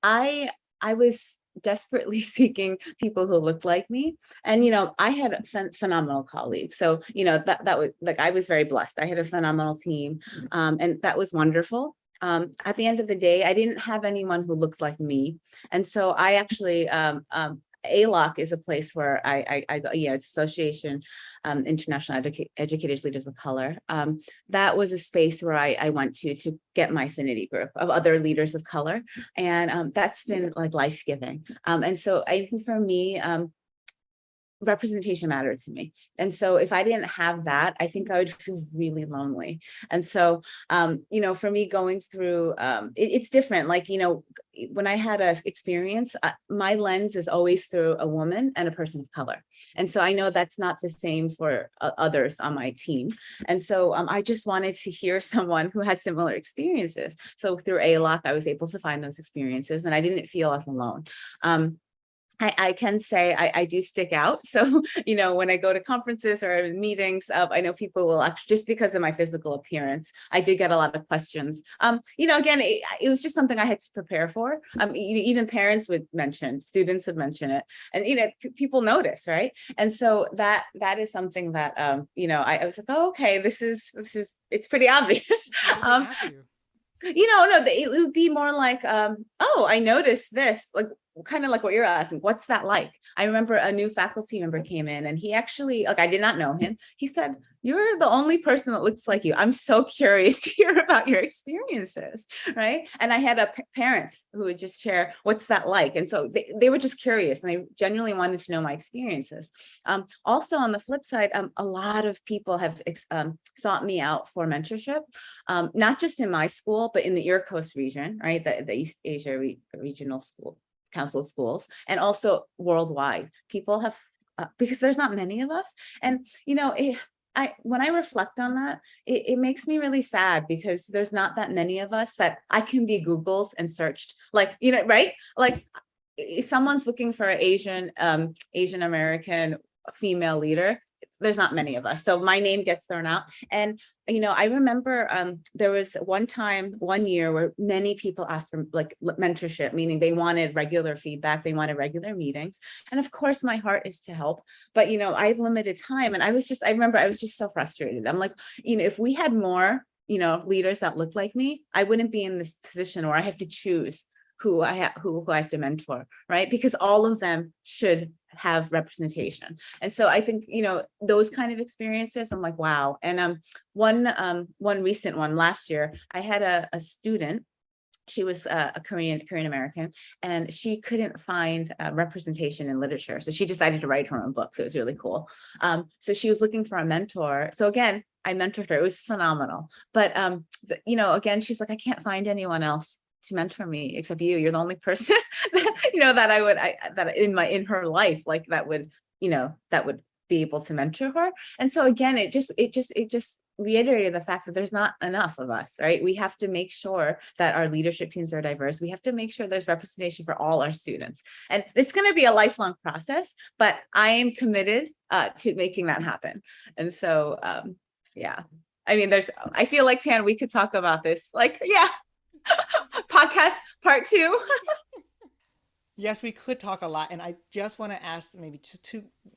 I I was desperately seeking people who looked like me. And I had phenomenal colleagues. So, that was like, I was very blessed. I had a phenomenal team. And that was wonderful. At the end of the day, I didn't have anyone who looked like me. And so I actually ALOC is a place where I go, yeah, it's Association International Educators Leaders of Color. That was a space where I went to get my affinity group of other leaders of color, and that's been like life giving. And so I think for me, representation mattered to me. And so if I didn't have that, I think I would feel really lonely. And so, for me going through, it's different. Like, when I had a experience, my lens is always through a woman and a person of color. And so I know that's not the same for others on my team. And so I just wanted to hear someone who had similar experiences. So through ALOC, I was able to find those experiences and I didn't feel as alone. I can say I do stick out. So, when I go to conferences or meetings, I know people will actually, just because of my physical appearance, I do get a lot of questions. Again, it was just something I had to prepare for. Even parents would mention, students would mention it, and people notice, right? And so that is something that I was like, oh, okay, this is it's pretty obvious. What did they um, ask you? no, it would be more like, oh, I noticed this, like kind of like what you're asking. What's that like? I remember a new faculty member came in and he actually, like, I did not know him. He said, "You're the only person that looks like you. I'm so curious to hear about your experiences." Right. And I had parents who would just share, "What's that like?" And so they were just curious and they genuinely wanted to know my experiences. Also, on the flip side, a lot of people have sought me out for mentorship, not just in my school, but in the Coast region, right? The East Asia Regional School Council schools, and also worldwide. People have, because there's not many of us. And, when I reflect on that, it makes me really sad because there's not that many of us that I can be Googled and searched, like, right? Like, if someone's looking for an Asian American female leader, there's not many of us. So my name gets thrown out. And I remember there was one year where many people asked for like mentorship, meaning they wanted regular feedback, they wanted regular meetings. And of course, my heart is to help, but I have limited time. And I remember I was just so frustrated. I'm like, if we had more, leaders that look like me, I wouldn't be in this position where I have to choose who I have to mentor, right? Because all of them should have representation. And so I think, those kind of experiences, I'm like, wow. And one recent one last year, I had a student. She was a Korean American, and she couldn't find representation in literature. So she decided to write her own book. So it was really cool. So she was looking for a mentor. So again, I mentored her. It was phenomenal. But again, she's like, I can't find anyone else to mentor me except you. You're the only person that that that in her life, like, that would be able to mentor her. And so again, it just reiterated the fact that there's not enough of us, right? We have to make sure that our leadership teams are diverse. We have to make sure there's representation for all our students. And it's going to be a lifelong process, but I am committed to making that happen. And so, yeah, I mean, I feel like, Tan, we could talk about this, like, yeah, podcast part 2. Yes, we could talk a lot, and I just want to ask maybe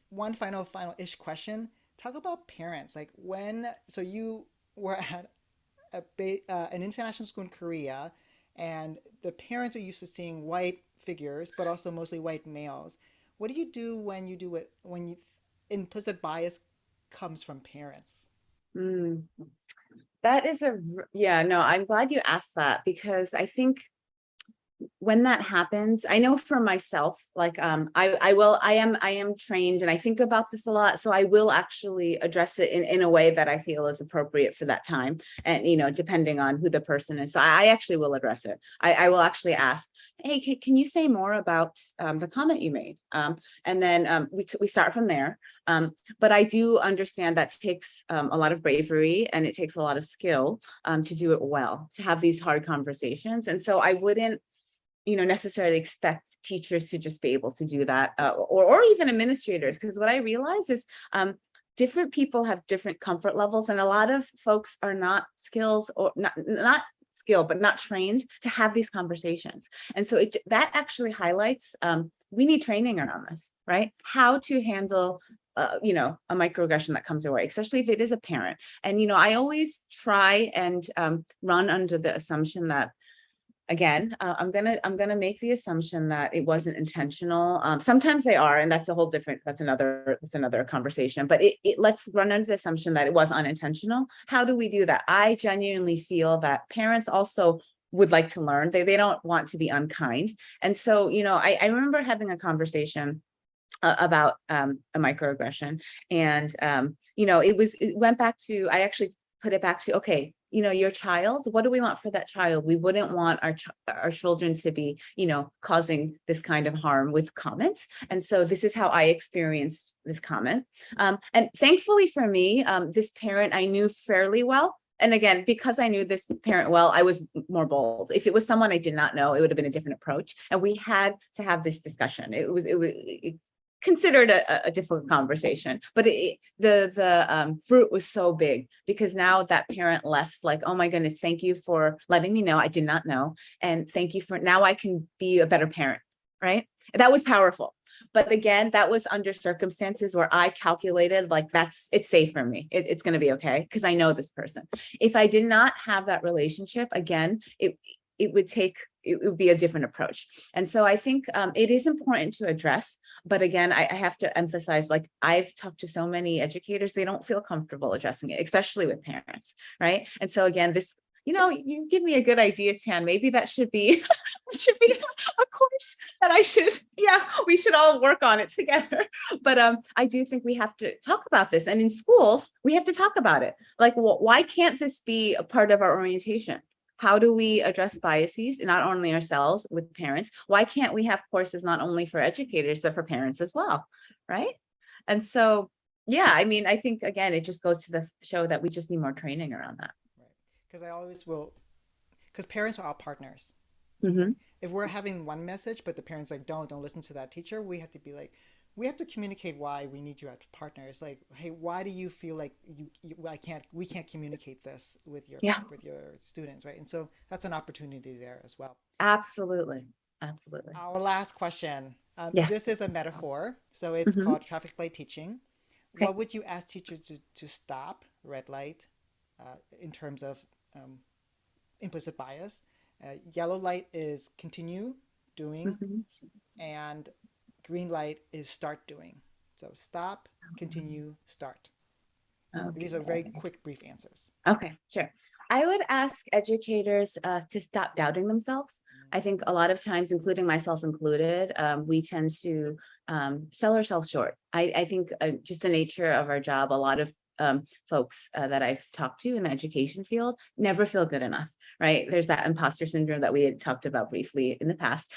one final-ish question. Talk about parents. Like so you were at an international school in Korea, and the parents are used to seeing white figures, but also mostly white males. What do you do when implicit bias comes from parents? Mm, that is yeah, no, I'm glad you asked that, because I think when that happens, I know for myself, like, I am trained and I think about this a lot. So I will actually address it in a way that I feel is appropriate for that time. And, depending on who the person is. So I actually will address it. I will actually ask, hey, can you say more about the comment you made? And then we start from there. But I do understand that takes a lot of bravery and it takes a lot of skill to do it well, to have these hard conversations. And so I wouldn't necessarily expect teachers to just be able to do that, or even administrators, because what I realize is different people have different comfort levels, and a lot of folks are not skilled, or not skilled, but not trained to have these conversations. And so that actually highlights we need training around this, right? How to handle a microaggression that comes your way, especially if it is a parent. And I always try and run under the assumption that, again, I'm gonna make the assumption that it wasn't intentional. Sometimes they are, and that's another conversation. But let's run under the assumption that it was unintentional. How do we do that? I genuinely feel that parents also would like to learn. They don't want to be unkind. And so, I remember having a conversation about a microaggression, and it went back to, I actually put it back to, okay, your child, what do we want for that child? We wouldn't want our children to be, causing this kind of harm with comments. And so this is how I experienced this comment. And thankfully for me, this parent I knew fairly well. and again, because I knew this parent well, I was more bold. If it was someone I did not know, it would have been a different approach. And we had to have this discussion. It considered a difficult conversation, but the fruit was so big because now that parent left like, oh my goodness, thank you for letting me know. I did not know. And thank you for now I can be a better parent. Right. That was powerful. But again, that was under circumstances where I calculated like it's safe for me. It's going to be okay because I know this person. If I did not have that relationship, again, it would take it would be a different approach. And so I think it is important to address. But again, I have to emphasize, like I've talked to so many educators, they don't feel comfortable addressing it, especially with parents, right? And so again, this you give me a good idea, Tan. Maybe that should be should be a course that we should all work on it together. But I do think we have to talk about this. And in schools, we have to talk about it. Like, why can't this be a part of our orientation? How do we address biases, not only ourselves with parents? Why can't we have courses not only for educators, but for parents as well, right? And so, yeah, I mean, I think, again, it just goes to the show that we just need more training around that. Right. Because I always will, because parents are our partners. Mm-hmm. If we're having one message, but the parents like, don't listen to that teacher, we have to be like, we have to communicate why we need you as partners. Like, hey, why do you feel like we can't communicate this Yeah, with your students, right? And so that's an opportunity there as well. absolutely. Absolutely. Our last question. This Yes. is a metaphor, so it's Mm-hmm. called traffic light teaching. Okay. What would you ask teachers to stop red light in terms of um, implicit bias? Yellow light is continue doing, Mm-hmm. and green light is start doing. So stop, continue, start. These are very Okay. quick, brief answers. Okay, sure. I would ask educators to stop doubting themselves. I think a lot of times, including myself included, we tend to sell ourselves short. I think just the nature of our job, a lot of folks that I've talked to in the education field never feel good enough, right? There's that imposter syndrome that we had talked about briefly in the past.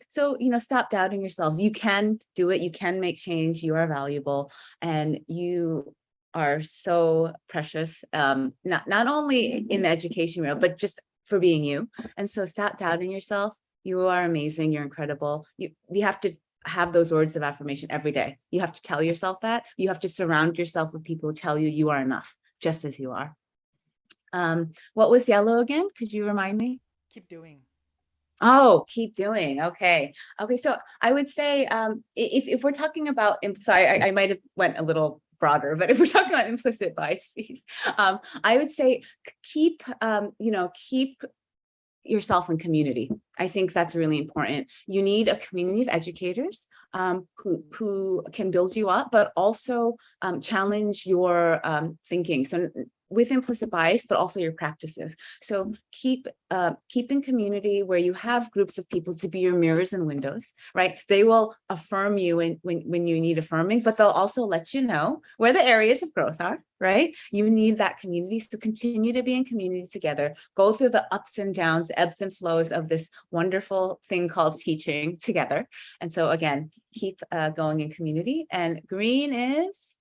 So, stop doubting yourselves. You can do it. You can make change. You are valuable, and you are so precious, not only in the education realm, but just for being you. And so stop doubting yourself. You are amazing. You're incredible. You have to have those words of affirmation every day. You have to tell yourself that. You have to surround yourself with people who tell you you are enough, just as you are. What was yellow again? Could you remind me? Keep doing. Oh, keep doing. Okay. Okay. So I would say if we're talking about, sorry, I might have went a little broader, but if we're talking about implicit biases, I would say keep yourself in community. I think that's really important. You need a community of educators who can build you up, but also challenge your thinking. So with implicit bias, but also your practices. So keep in community where you have groups of people to be your mirrors and windows, right? They will affirm you when you need affirming, but they'll also let you know where the areas of growth are, right? You need that community. So continue to be in community together, go through the ups and downs, ebbs and flows of this wonderful thing called teaching together. And so again, keep going in community. And green is,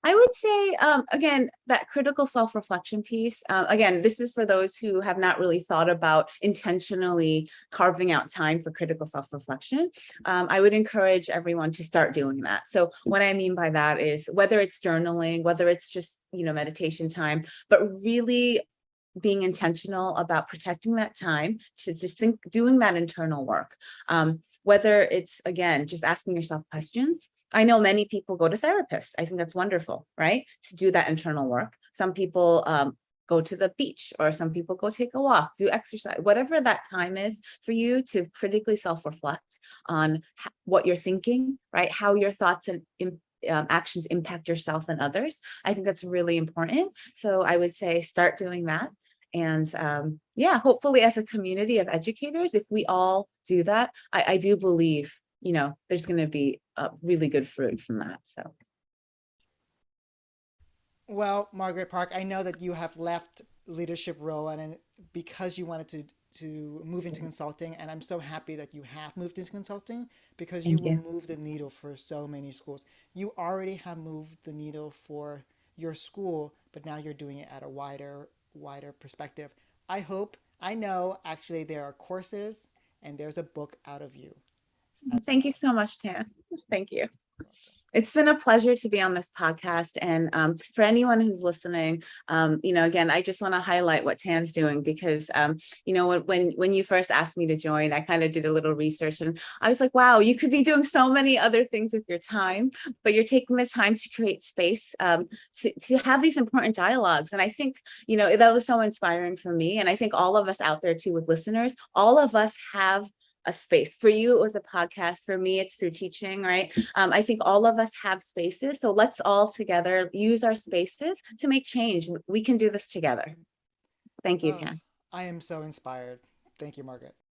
I would say, again, that critical self-reflection piece. Again, this is for those who have not really thought about intentionally carving out time for critical self-reflection. I would encourage everyone to start doing that. So what I mean by that is whether it's journaling, whether it's just, meditation time, but really being intentional about protecting that time to just doing that internal work. Whether it's, again, just asking yourself questions. I know many people go to therapists. I think that's wonderful, right? To do that internal work. Some people go to the beach, or some people go take a walk, do exercise, whatever that time is for you to critically self-reflect on what you're thinking, right? How your thoughts and actions impact yourself and others. I think that's really important. So I would say start doing that. And yeah, hopefully as a community of educators, if we all do that, I do believe, there's going to be a really good fruit from that. So Well, Margaret Park, I know that you have left leadership role and because you wanted to move into consulting, and I'm so happy that you have moved into consulting because you thank will you. move the needle for so many schools. You already have moved the needle for your school, but now you're doing it at a wider perspective. I know actually there are courses and there's a book out of you as Thank you well. so much, Tan. Thank you. You're welcome. It's been a pleasure to be on this podcast. And for anyone who's listening, again, I just want to highlight what Tan's doing because, when you first asked me to join, I kind of did a little research and I was like, wow, you could be doing so many other things with your time, but you're taking the time to create space to have these important dialogues. And I think, that was so inspiring for me. And I think all of us out there too with listeners, all of us have a space. For you, it was a podcast. For me, it's through teaching, right? I think all of us have spaces. So let's all together use our spaces to make change. We can do this together. Thank you, Oh, Tan. I am so inspired. Thank you, Margaret.